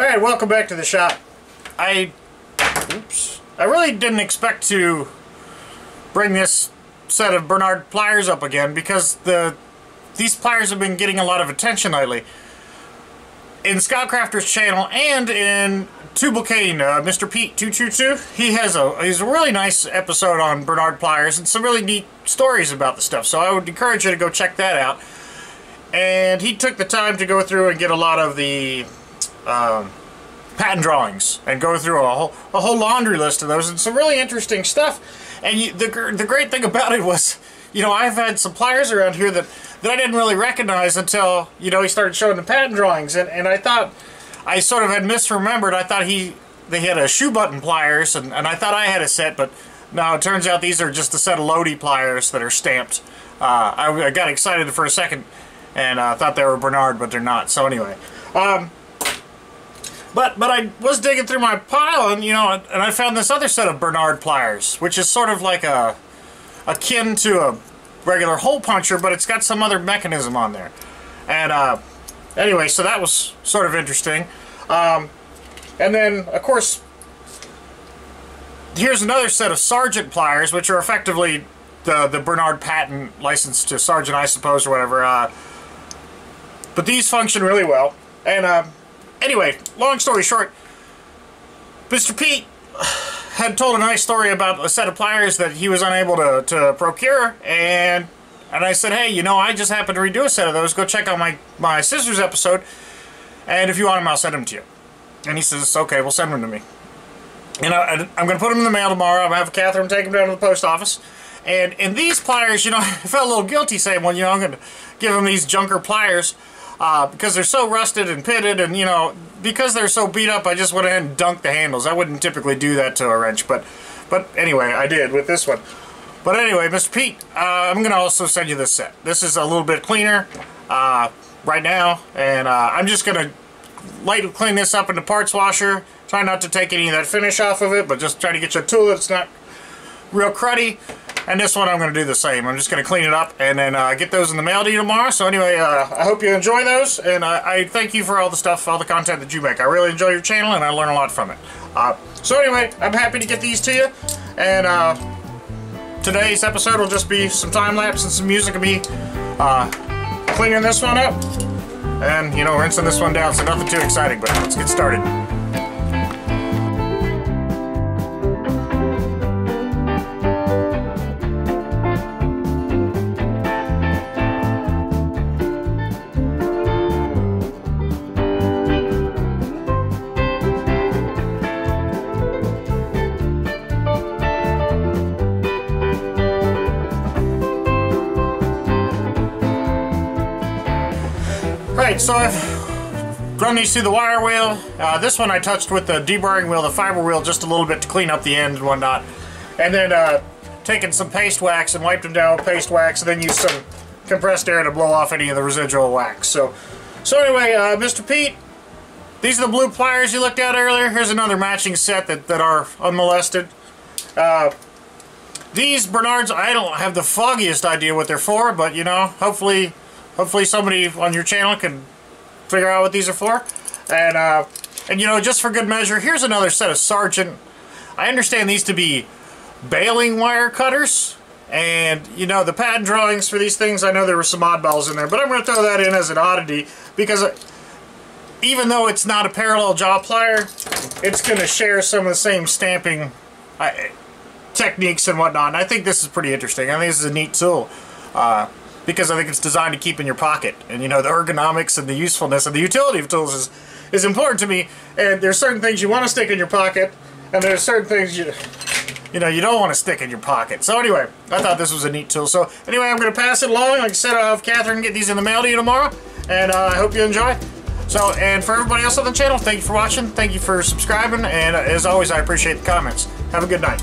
Alright, welcome back to the shop. I really didn't expect to bring this set of Bernard pliers up again because these pliers have been getting a lot of attention lately. In Scott Crafter's channel and in Tubal Cain, Mr. Pete 222, he's a really nice episode on Bernard pliers and some really neat stories about the stuff. So I would encourage you to go check that out. And he took the time to go through and get a lot of the patent drawings and go through a whole laundry list of those and some really interesting stuff. And the great thing about it was, you know, I've had some pliers around here that I didn't really recognize until, you know, he started showing the patent drawings, and I thought I sort of had misremembered. I thought they had a shoe button pliers, and I thought I had a set, but no, it turns out these are just a set of Lodi pliers that are stamped. I got excited for a second and thought they were Bernard, but they're not. So anyway, but I was digging through my pile, and you know, and I found this other set of Bernard pliers, which is sort of like akin to a regular hole puncher, but it's got some other mechanism on there. And anyway, so that was sort of interesting. And then, of course, here's another set of Sargent pliers, which are effectively the Bernard patent licensed to Sargent, I suppose, or whatever. But these function really well. And anyway, long story short, Mr. Pete had told a nice story about a set of pliers that he was unable to procure, and I said, hey, you know, I just happened to redo a set of those. Go check out my scissors episode, and if you want them, I'll send them to you. And he says, okay, we'll send them to me. And I'm going to put them in the mail tomorrow. I'm going to have Catherine take them down to the post office. And in these pliers, you know, I felt a little guilty saying, well, you know, I'm going to give them these junker pliers because they're so rusted and pitted, and, you know, because they're so beat up, I just went ahead and dunked the handles. I wouldn't typically do that to a wrench, but anyway, I did with this one. But anyway, Mr. Pete, I'm going to also send you this set. This is a little bit cleaner right now, and I'm just going to lightly clean this up in the parts washer. Try not to take any of that finish off of it, but just try to get you a tool that's not real cruddy. And this one I'm going to do the same. I'm just going to clean it up and then get those in the mail to you tomorrow. So anyway, I hope you enjoy those, and I thank you for all the stuff, all the content that you make. I really enjoy your channel, and I learn a lot from it. So anyway, I'm happy to get these to you, and today's episode will just be some time-lapse and some music of me cleaning this one up and, you know, rinsing this one down, so nothing too exciting, but let's get started. Alright, so I've run these through the wire wheel. This one I touched with the deburring wheel, the fiber wheel, just a little bit to clean up the end and whatnot. And then taken some paste wax and wiped them down with paste wax, and then used some compressed air to blow off any of the residual wax. So anyway, Mr. Pete, these are the blue pliers you looked at earlier. Here's another matching set that are unmolested. These Bernards, I don't have the foggiest idea what they're for, but you know, hopefully somebody on your channel can figure out what these are for. And you know, just for good measure, here's another set of Sargent. I understand these to be baling wire cutters. And, you know, the patent drawings for these things, I know there were some oddballs in there, but I'm going to throw that in as an oddity because even though it's not a parallel jaw plier, it's going to share some of the same stamping techniques and whatnot. And I think this is pretty interesting. I think this is a neat tool. Because I think it's designed to keep in your pocket, and you know, the ergonomics and the usefulness and the utility of tools is important to me. And there's certain things you want to stick in your pocket, and there's certain things you know you don't want to stick in your pocket. So anyway, I thought this was a neat tool. So anyway, I'm going to pass it along. Like I said, I'll have Catherine get these in the mail to you tomorrow, and I hope you enjoy. So, and for everybody else on the channel, thank you for watching, thank you for subscribing, and as always, I appreciate the comments. Have a good night.